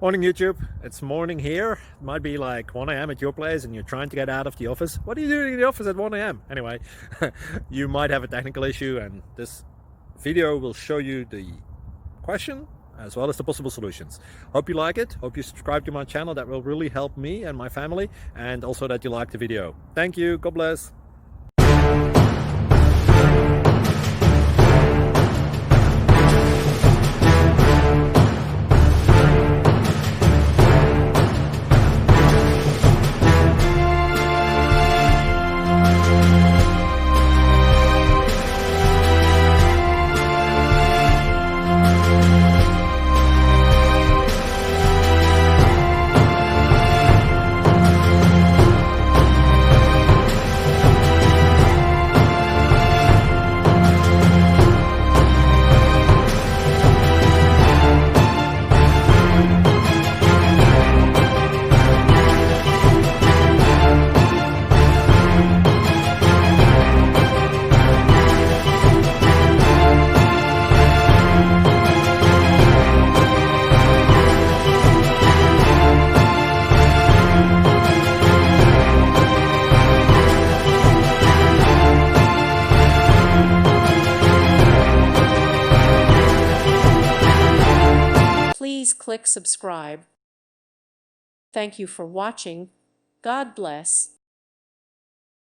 Morning YouTube, it's morning here. It might be like 1 a.m. at your place and you're trying to get out of the office. What are you doing in the office at 1 a.m.? Anyway, you might have a technical issue and this video will show you the question as well as the possible solutions. Hope you like it, hope you subscribe to my channel. That will really help me and my family, and also that you like the video. Thank you, God bless. Please click subscribe. Thank you for watching. God bless.